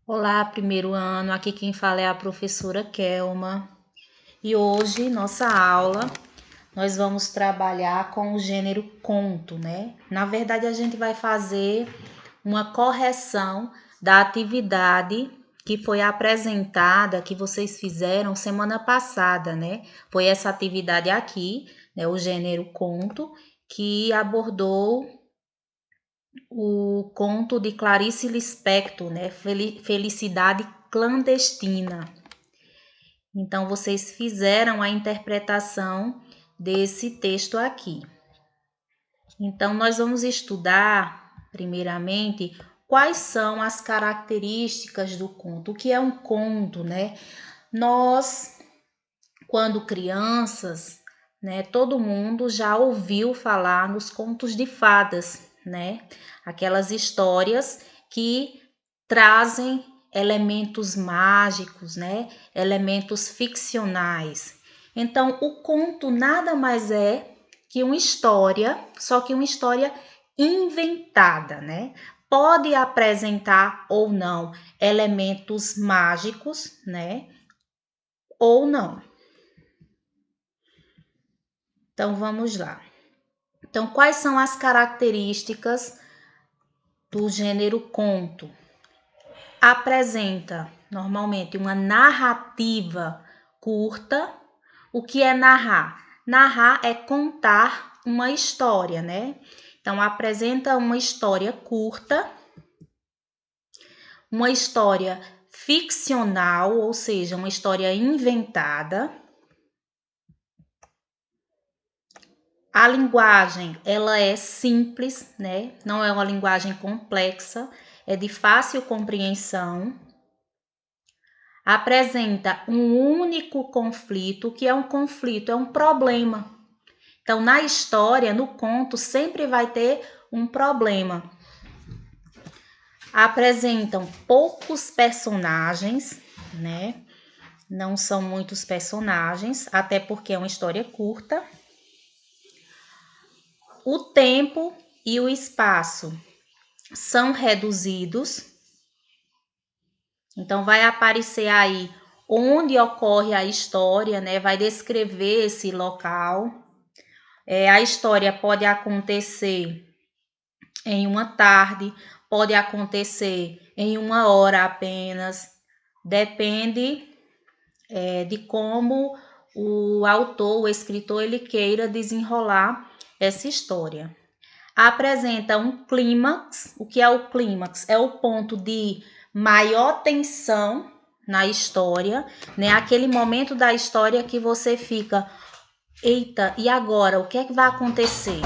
Olá, primeiro ano. Aqui quem fala é a professora Kelma. E hoje, nossa aula, nós vamos trabalhar com o gênero conto, né? Na verdade, a gente vai fazer uma correção da atividade que foi apresentada, que vocês fizeram semana passada, né? Foi essa atividade aqui, né? O gênero conto, que abordou o conto de Clarice Lispector, né? Felicidade clandestina. Então, vocês fizeram a interpretação desse texto aqui. Então, nós vamos estudar, primeiramente, quais são as características do conto. O que é um conto, né? Nós, quando crianças, né, todo mundo já ouviu falar nos contos de fadas, né? Aquelas histórias que trazem elementos mágicos, né? Elementos ficcionais. Então, o conto nada mais é que uma história, só que uma história inventada, né? Pode apresentar ou não elementos mágicos, né? Ou não. Então, vamos lá. Então, quais são as características do gênero conto? Apresenta normalmente uma narrativa curta. O que é narrar? Narrar é contar uma história, né? Então, apresenta uma história curta, uma história ficcional, ou seja, uma história inventada. A linguagem, ela é simples, né? Não é uma linguagem complexa, é de fácil compreensão. Apresenta um único conflito, que é um conflito, é um problema. Então, na história, no conto, sempre vai ter um problema. Apresentam poucos personagens, né? Não são muitos personagens, até porque é uma história curta. O tempo e o espaço são reduzidos. Então, vai aparecer aí onde ocorre a história, né? Vai descrever esse local. A história pode acontecer em uma tarde, pode acontecer em uma hora apenas. Depende de como o autor, o escritor, ele queira desenrolar essa história. Apresenta um clímax. O que é o clímax? É o ponto de maior tensão na história, né? Aquele momento da história que você fica, eita, e agora? O que é que vai acontecer?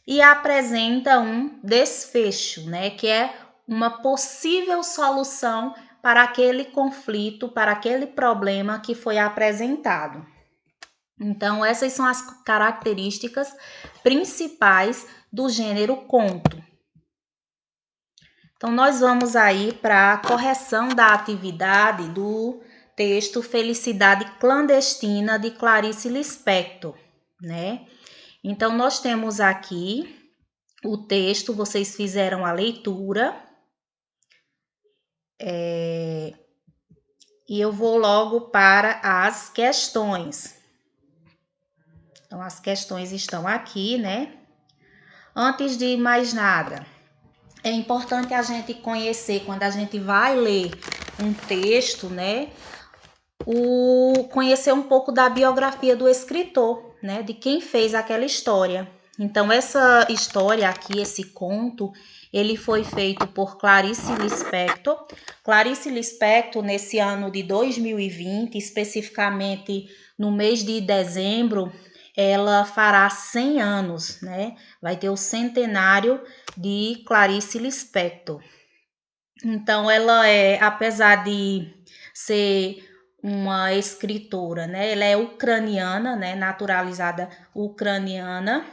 E apresenta um desfecho, né? Que é uma possível solução para aquele conflito, para aquele problema que foi apresentado. Então, essas são as características principais do gênero conto. Então, nós vamos aí para a correção da atividade do texto Felicidade Clandestina, de Clarice Lispector, né? Então, nós temos aqui o texto, vocês fizeram a leitura. E eu vou logo para as questões. Então, as questões estão aqui, né? Antes de mais nada, é importante a gente conhecer, quando a gente vai ler um texto, né? Conhecer um pouco da biografia do escritor, né? De quem fez aquela história. Então, essa história aqui, esse conto, ele foi feito por Clarice Lispector. Clarice Lispector, nesse ano de 2020, especificamente no mês de dezembro, ela fará 100 anos, né? Vai ter o centenário de Clarice Lispector. Então, ela apesar de ser uma escritora, né? Ela é ucraniana, né? Naturalizada ucraniana,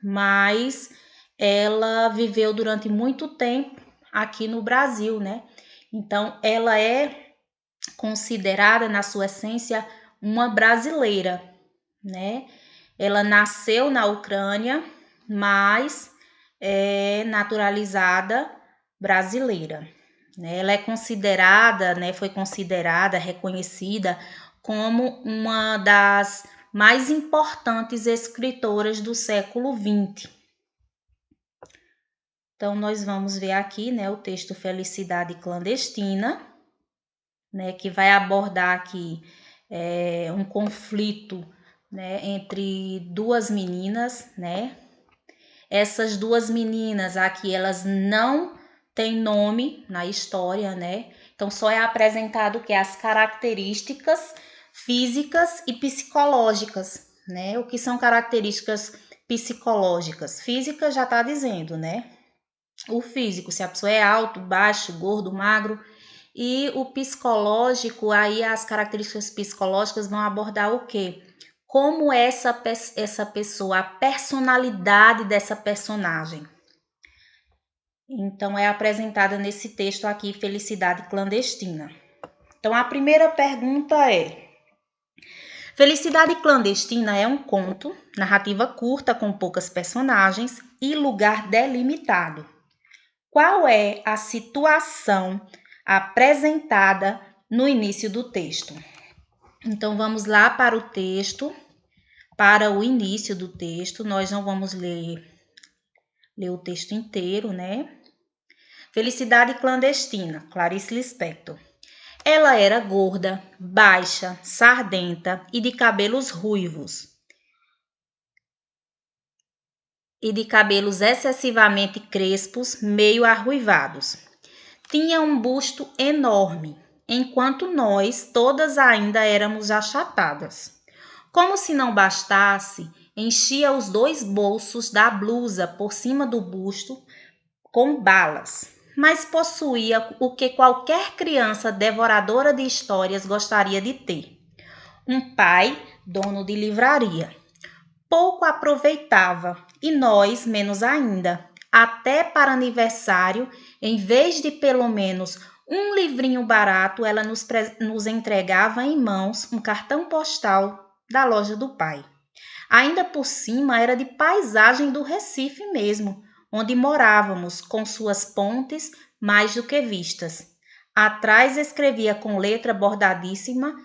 mas ela viveu durante muito tempo aqui no Brasil, né? Então, ela é considerada, na sua essência, uma brasileira, né? Ela nasceu na Ucrânia, mas é naturalizada brasileira. Né? Ela é considerada, né, foi considerada, reconhecida como uma das mais importantes escritoras do século XX. Então, nós vamos ver aqui, né, o texto Felicidade Clandestina, né, que vai abordar aqui um conflito, né, entre duas meninas, né? Essas duas meninas aqui, elas não têm nome na história, né? Então, só é apresentado que as características físicas e psicológicas, né? O que são características psicológicas? Física já está dizendo, né? O físico, se a pessoa é alto, baixo, gordo, magro. E o psicológico, aí as características psicológicas vão abordar o quê? Como essa pessoa, a personalidade dessa personagem. Então, é apresentada nesse texto aqui, Felicidade Clandestina. Então, a primeira pergunta é: Felicidade Clandestina é um conto, narrativa curta com poucas personagens e lugar delimitado. Qual é a situação apresentada no início do texto? Então, vamos lá para o texto, para o início do texto. Nós não vamos ler o texto inteiro, né? Felicidade Clandestina, Clarice Lispector. Ela era gorda, baixa, sardenta e de cabelos ruivos. E de cabelos excessivamente crespos, meio arruivados. Tinha um busto enorme, enquanto nós todas ainda éramos achapadas. Como se não bastasse, enchia os 2 bolsos da blusa por cima do busto com balas, mas possuía o que qualquer criança devoradora de histórias gostaria de ter: um pai dono de livraria. Pouco aproveitava, e nós menos ainda. Até para aniversário, em vez de pelo menos um livrinho barato, ela nos entregava em mãos um cartão postal da loja do pai. Ainda por cima, era de paisagem do Recife mesmo, onde morávamos, com suas pontes mais do que vistas. Atrás escrevia com letra bordadíssima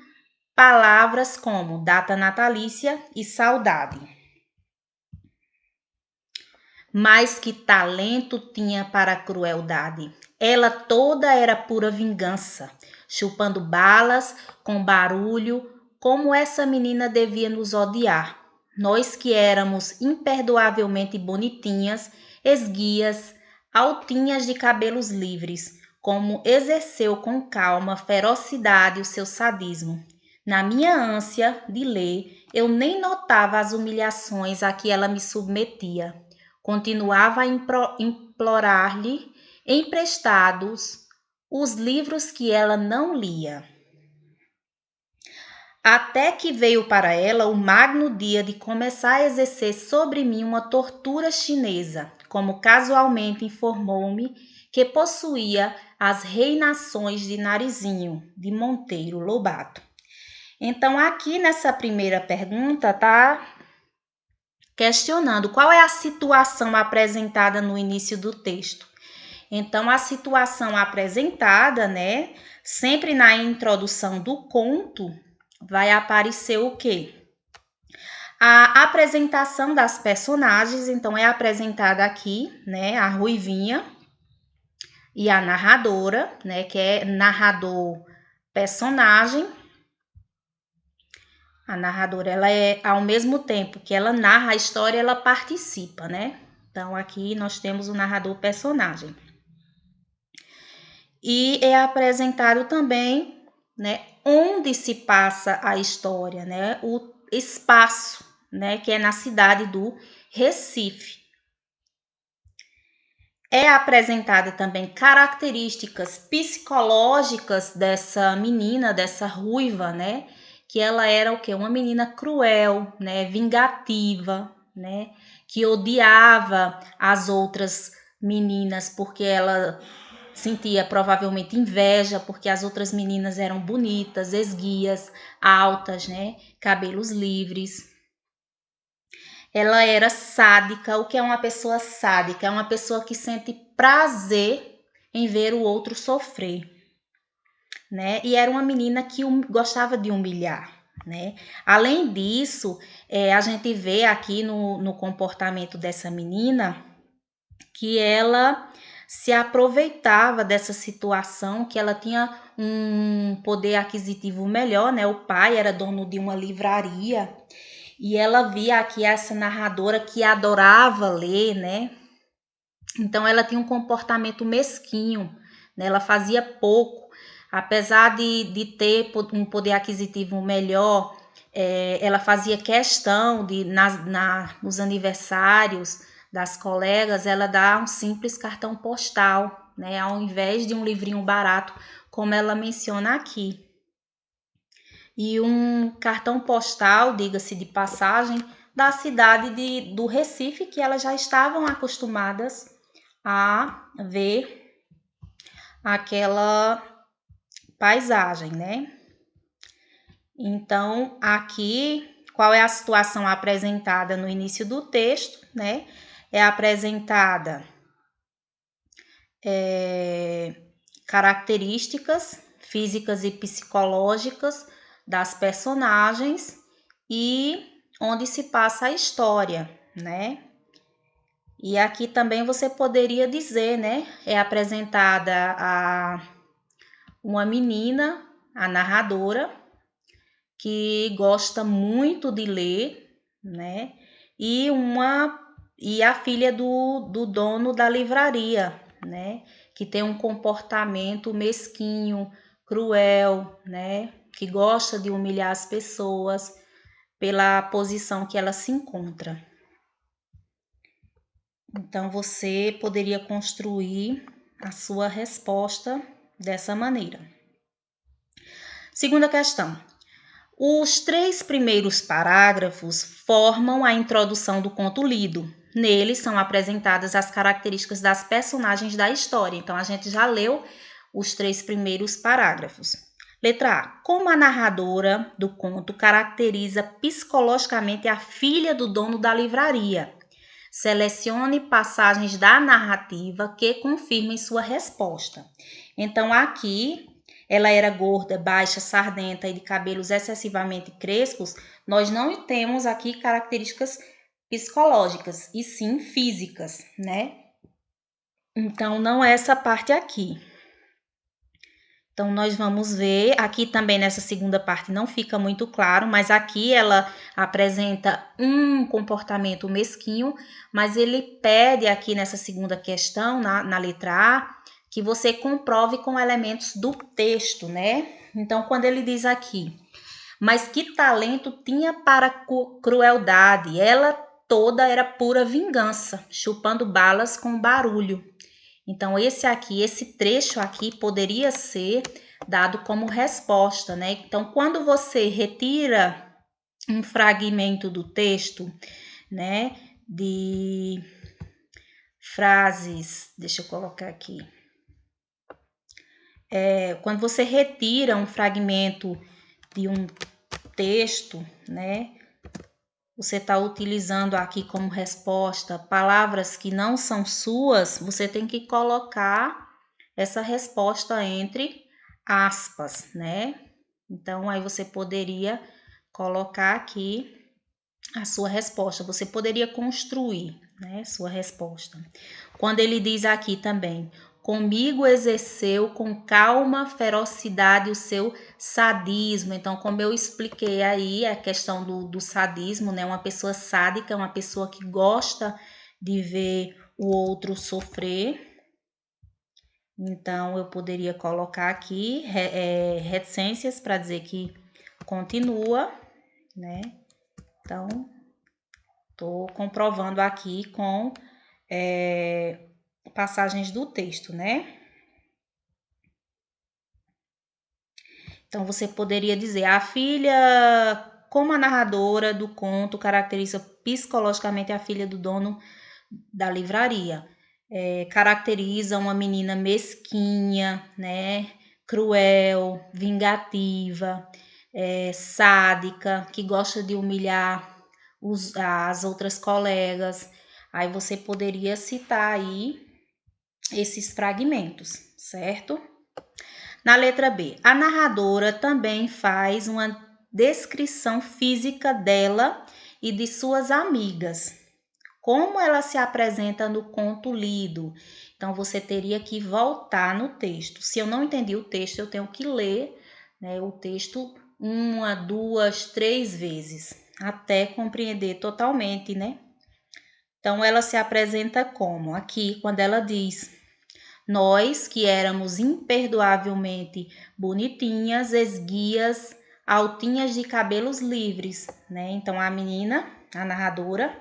palavras como data natalícia e saudade. Mas que talento tinha para a crueldade. Ela toda era pura vingança, chupando balas, com barulho, como essa menina devia nos odiar. Nós que éramos imperdoavelmente bonitinhas, esguias, altinhas de cabelos livres, como exerceu com calma, ferocidade o seu sadismo. Na minha ânsia de ler, eu nem notava as humilhações a que ela me submetia. Continuava a implorar-lhe emprestados os livros que ela não lia. Até que veio para ela o magno dia de começar a exercer sobre mim uma tortura chinesa, como casualmente informou-me que possuía as reinações de Narizinho, de Monteiro Lobato. Então, aqui nessa primeira pergunta, tá questionando qual é a situação apresentada no início do texto. Então, a situação apresentada, né, sempre na introdução do conto, vai aparecer o quê? A apresentação das personagens, então, é apresentada aqui, né, a Ruivinha e a narradora, né, que é narrador personagem. A narradora, ela é, ao mesmo tempo que ela narra a história, ela participa, né? Então, aqui nós temos o narrador personagem. E é apresentado também, né, onde se passa a história, né? O espaço, né, que é na cidade do Recife. É apresentada também características psicológicas dessa menina, dessa ruiva, né? Que ela era o quê? Uma menina cruel, né? Vingativa, né? Que odiava as outras meninas porque ela sentia provavelmente inveja porque as outras meninas eram bonitas, esguias, altas, né? Cabelos livres. Ela era sádica. O que é uma pessoa sádica? É uma pessoa que sente prazer em ver o outro sofrer, né? E era uma menina que gostava de humilhar, né? Além disso, a gente vê aqui no comportamento dessa menina que ela se aproveitava dessa situação, que ela tinha um poder aquisitivo melhor, né? O pai era dono de uma livraria e ela via aqui essa narradora que adorava ler, né? Então ela tinha um comportamento mesquinho, né? Ela fazia pouco, apesar de ter um poder aquisitivo melhor, ela fazia questão de nos aniversários das colegas ela dar um simples cartão postal, né? Ao invés de um livrinho barato, como ela menciona aqui. E um cartão postal, diga-se de passagem, da cidade do Recife, que elas já estavam acostumadas a ver aquela paisagem, né? Então, aqui, qual é a situação apresentada no início do texto, né? É apresentada características físicas e psicológicas das personagens e onde se passa a história, né? E aqui também você poderia dizer, né? É apresentada uma menina, a narradora, que gosta muito de ler, né? E a filha do dono da livraria, né? Que tem um comportamento mesquinho, cruel, né? Que gosta de humilhar as pessoas pela posição que ela se encontra. Então, você poderia construir a sua resposta dessa maneira. Segunda questão. Os 3 primeiros parágrafos formam a introdução do conto lido. Neles são apresentadas as características das personagens da história. Então, a gente já leu os 3 primeiros parágrafos. Letra A. Como a narradora do conto caracteriza psicologicamente a filha do dono da livraria? Selecione passagens da narrativa que confirmem sua resposta. Então, aqui, ela era gorda, baixa, sardenta e de cabelos excessivamente crespos. Nós não temos aqui características psicológicas, e sim físicas, né? Então, não é essa parte aqui. Então, nós vamos ver, aqui também nessa segunda parte não fica muito claro, mas aqui ela apresenta um comportamento mesquinho, mas ele pede aqui nessa segunda questão, na letra A, que você comprove com elementos do texto, né? Então, quando ele diz aqui, mas que talento tinha para crueldade, ela toda era pura vingança, chupando balas com barulho. Então, esse trecho aqui poderia ser dado como resposta, né? Então, quando você retira um fragmento do texto, né, de frases, deixa eu colocar aqui. Quando você retira um fragmento de um texto, né, você está utilizando aqui como resposta palavras que não são suas, você tem que colocar essa resposta entre aspas, né? Então, aí você poderia colocar aqui a sua resposta, você poderia construir, né, sua resposta. Quando ele diz aqui também, comigo exerceu com calma, ferocidade o seu sadismo. Então, como eu expliquei aí, a questão do sadismo, né? Uma pessoa sádica, uma pessoa que gosta de ver o outro sofrer. Então, eu poderia colocar aqui reticências para dizer que continua, né? Então, estou comprovando aqui com passagens do texto, né? Então, você poderia dizer, a filha, como a narradora do conto caracteriza psicologicamente a filha do dono da livraria. Caracteriza uma menina mesquinha, né? Cruel, vingativa, sádica, que gosta de humilhar as outras colegas. Aí você poderia citar aí esses fragmentos, certo? Na letra B, a narradora também faz uma descrição física dela e de suas amigas. Como ela se apresenta no conto lido. Então, você teria que voltar no texto. Se eu não entendi o texto, eu tenho que ler, né, o texto 1, 2, 3 vezes, até compreender totalmente, né? Então, ela se apresenta como? Aqui, quando ela diz: nós, que éramos imperdoavelmente bonitinhas, esguias, altinhas de cabelos livres, né? Então, a menina, a narradora,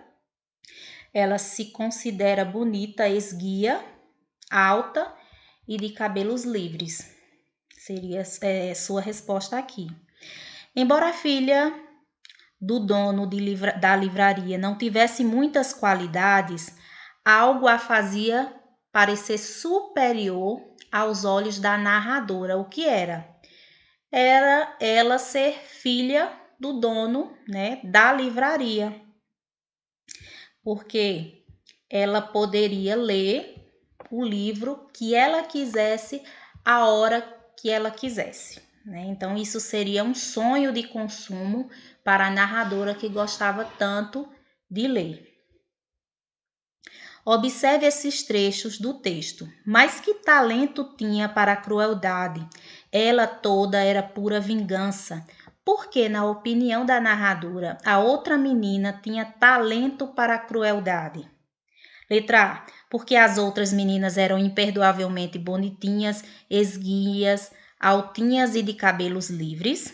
ela se considera bonita, esguia, alta e de cabelos livres. Seria sua resposta aqui. Embora a filha do dono da livraria não tivesse muitas qualidades, algo a fazia parecer superior aos olhos da narradora. O que era? Era ela ser filha do dono, né, da livraria. Porque ela poderia ler o livro que ela quisesse, a hora que ela quisesse, né? Então, isso seria um sonho de consumo para a narradora que gostava tanto de ler. Observe esses trechos do texto. Mas que talento tinha para a crueldade? Ela toda era pura vingança. Porque, na opinião da narradora, a outra menina tinha talento para a crueldade? Letra A. Porque as outras meninas eram imperdoavelmente bonitinhas, esguias, altinhas e de cabelos livres.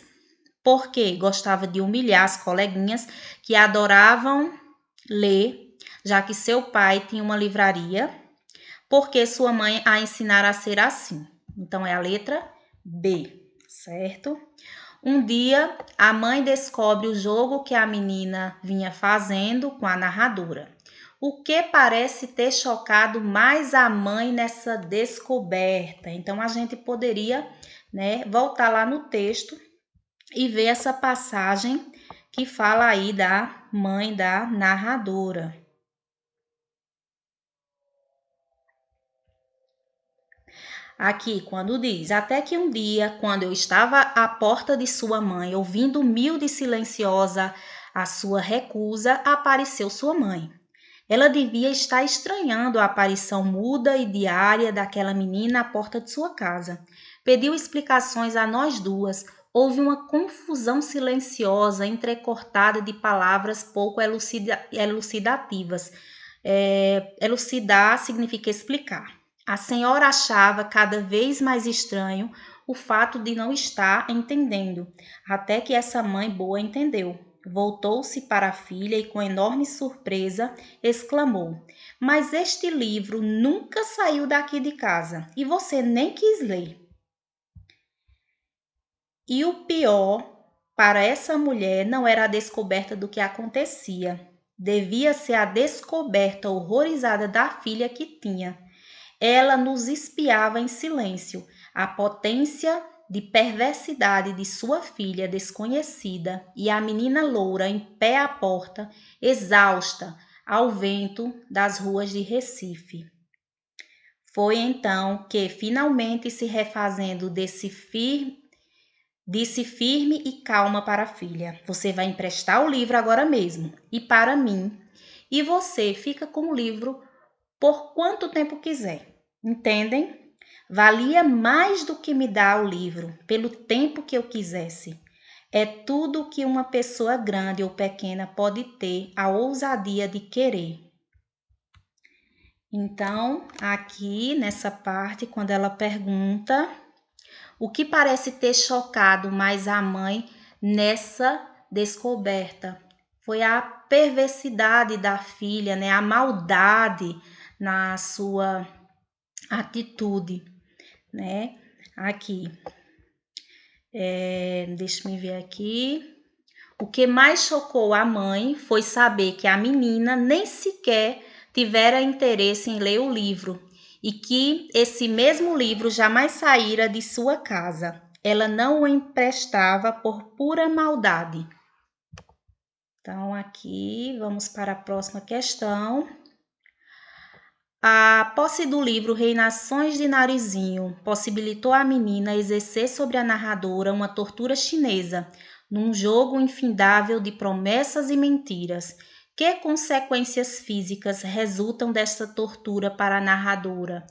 Porque gostava de humilhar as coleguinhas que adoravam ler, já que seu pai tinha uma livraria. Porque sua mãe a ensinara a ser assim. Então, é a letra B, certo? Um dia, a mãe descobre o jogo que a menina vinha fazendo com a narradora. O que parece ter chocado mais a mãe nessa descoberta? Então, a gente poderia, né, voltar lá no texto e ver essa passagem que fala aí da mãe da narradora. Aqui, quando diz: até que um dia, quando eu estava à porta de sua mãe, ouvindo humilde e silenciosa a sua recusa, apareceu sua mãe. Ela devia estar estranhando a aparição muda e diária daquela menina à porta de sua casa. Pediu explicações a nós duas. Houve uma confusão silenciosa, entrecortada de palavras pouco elucidativas. Elucidar significa explicar. A senhora achava cada vez mais estranho o fato de não estar entendendo, até que essa mãe boa entendeu. Voltou-se para a filha e, com enorme surpresa, exclamou: Mas este livro nunca saiu daqui de casa e você nem quis ler. E o pior para essa mulher não era a descoberta do que acontecia, devia ser a descoberta horrorizada da filha que tinha. Ela nos espiava em silêncio. A potência de perversidade de sua filha desconhecida e a menina loura em pé à porta, exausta ao vento das ruas de Recife. Foi então que, finalmente se refazendo, disse firme e calma para a filha: Você vai emprestar o livro agora mesmo, e para mim, e você fica com o livro por quanto tempo quiser. Entendem? Valia mais do que me dar o livro, pelo tempo que eu quisesse. É tudo o que uma pessoa grande ou pequena pode ter a ousadia de querer. Então, aqui nessa parte, quando ela pergunta o que parece ter chocado mais a mãe nessa descoberta, foi a perversidade da filha, né? A maldade na sua atitude, né? Aqui, deixa eu ver aqui. O que mais chocou a mãe foi saber que a menina nem sequer tivera interesse em ler o livro e que esse mesmo livro jamais saíra de sua casa. Ela não o emprestava por pura maldade. Então, aqui, vamos para a próxima questão. A posse do livro Reinações de Narizinho possibilitou à menina exercer sobre a narradora uma tortura chinesa, num jogo infindável de promessas e mentiras. Que consequências físicas resultam desta tortura para a narradora?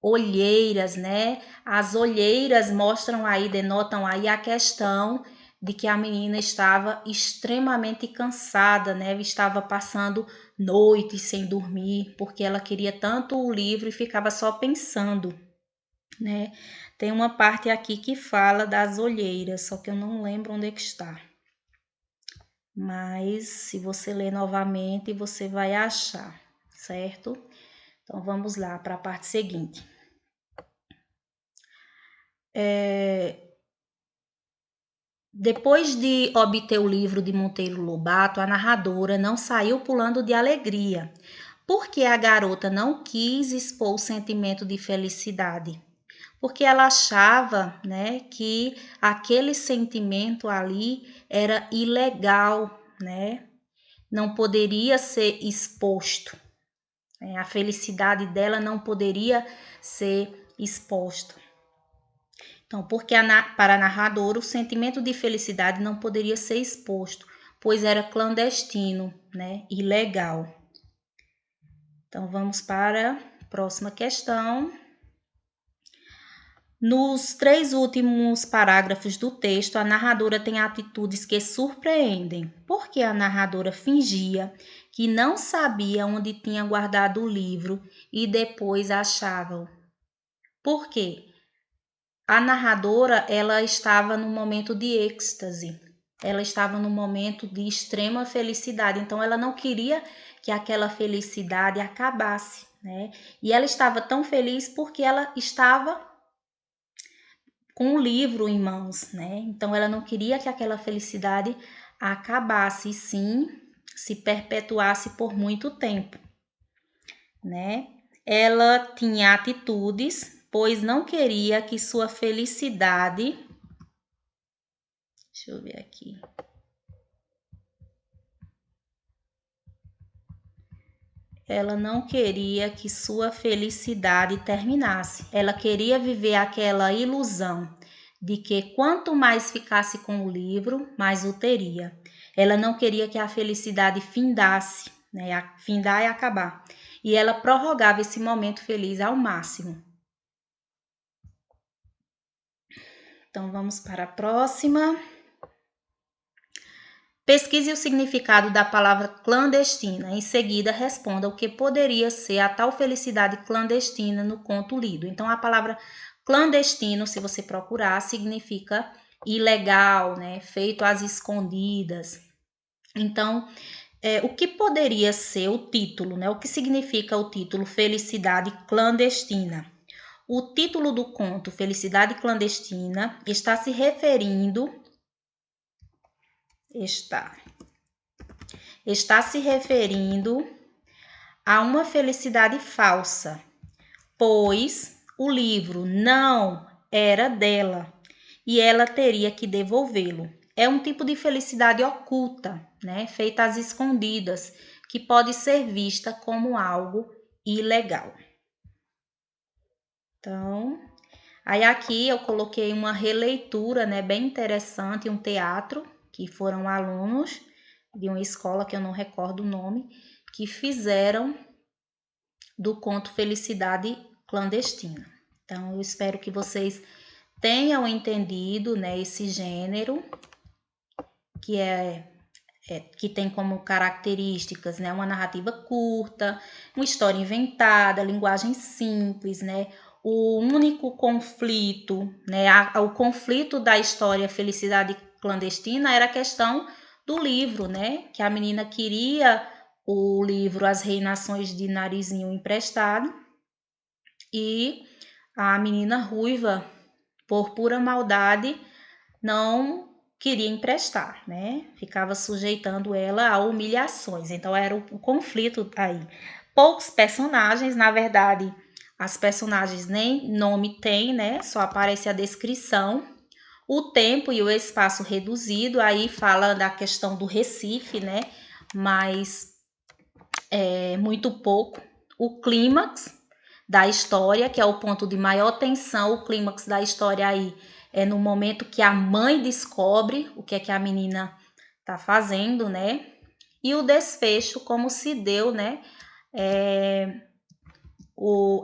Olheiras, né? As olheiras mostram aí, denotam aí a questão de que a menina estava extremamente cansada, né? Estava passando noites sem dormir, porque ela queria tanto o livro e ficava só pensando, né? Tem uma parte aqui que fala das olheiras, só que eu não lembro onde é que está. Mas se você ler novamente, você vai achar, certo? Então vamos lá para a parte seguinte. Depois de obter o livro de Monteiro Lobato, a narradora não saiu pulando de alegria, porque a garota não quis expor o sentimento de felicidade, porque ela achava, né, que aquele sentimento ali era ilegal, né, não poderia ser exposto, né, a felicidade dela não poderia ser exposta. Então, porque para a narradora o sentimento de felicidade não poderia ser exposto, pois era clandestino, né, ilegal. Então, vamos para a próxima questão. Nos 3 últimos parágrafos do texto, a narradora tem atitudes que surpreendem, porque a narradora fingia que não sabia onde tinha guardado o livro e depois achava. Por quê? A narradora, ela estava num momento de êxtase, ela estava num momento de extrema felicidade, então ela não queria que aquela felicidade acabasse, né? E ela estava tão feliz porque ela estava com o livro em mãos, né? Então ela não queria que aquela felicidade acabasse, e sim se perpetuasse por muito tempo, né? Ela tinha atitudes, pois não queria que sua felicidade. Deixa eu ver aqui. Ela não queria que sua felicidade terminasse. Ela queria viver aquela ilusão de que quanto mais ficasse com o livro, mais o teria. Ela não queria que a felicidade findasse, né? Findar e acabar. E ela prorrogava esse momento feliz ao máximo. Então vamos para a próxima. Pesquise o significado da palavra clandestina. Em seguida, responda o que poderia ser a tal felicidade clandestina no conto lido. Então, a palavra clandestino, se você procurar, significa ilegal, né? Feito às escondidas. Então, o que poderia ser o título, né? O que significa o título Felicidade Clandestina? O título do conto Felicidade Clandestina está se referindo a uma felicidade falsa, pois o livro não era dela e ela teria que devolvê-lo. É um tipo de felicidade oculta, né, feita às escondidas, que pode ser vista como algo ilegal. Então, aí aqui eu coloquei uma releitura, né, bem interessante, um teatro, que foram alunos de uma escola que eu não recordo o nome, que fizeram do conto Felicidade Clandestina. Então, eu espero que vocês tenham entendido, né, esse gênero, que tem como características, né, uma narrativa curta, uma história inventada, linguagem simples, né, o único conflito, né, o conflito da história Felicidade Clandestina era a questão do livro, né, que a menina queria o livro As Reinações de Narizinho emprestado e a menina ruiva, por pura maldade, não queria emprestar, né? Ficava sujeitando ela a humilhações. Então era o conflito aí. Poucos personagens, na verdade, as personagens nem nome tem, né? Só aparece a descrição. O tempo e o espaço reduzido, aí fala da questão do Recife, né? Mas é muito pouco o clímax da história, que é o ponto de maior tensão. O clímax da história aí é no momento que a mãe descobre o que é que a menina tá fazendo, né? E o desfecho, como se deu, né?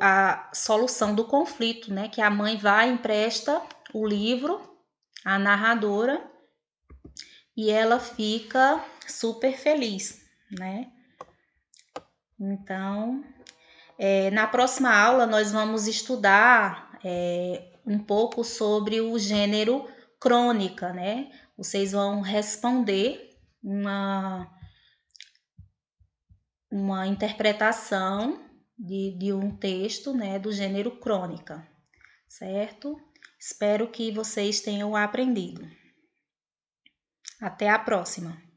A solução do conflito, né? Que a mãe vai, empresta o livro à narradora e ela fica super feliz, né? Então, na próxima aula nós vamos estudar um pouco sobre o gênero crônica, né? Vocês vão responder uma interpretação de um texto, né, do gênero crônica, certo? Espero que vocês tenham aprendido. Até a próxima!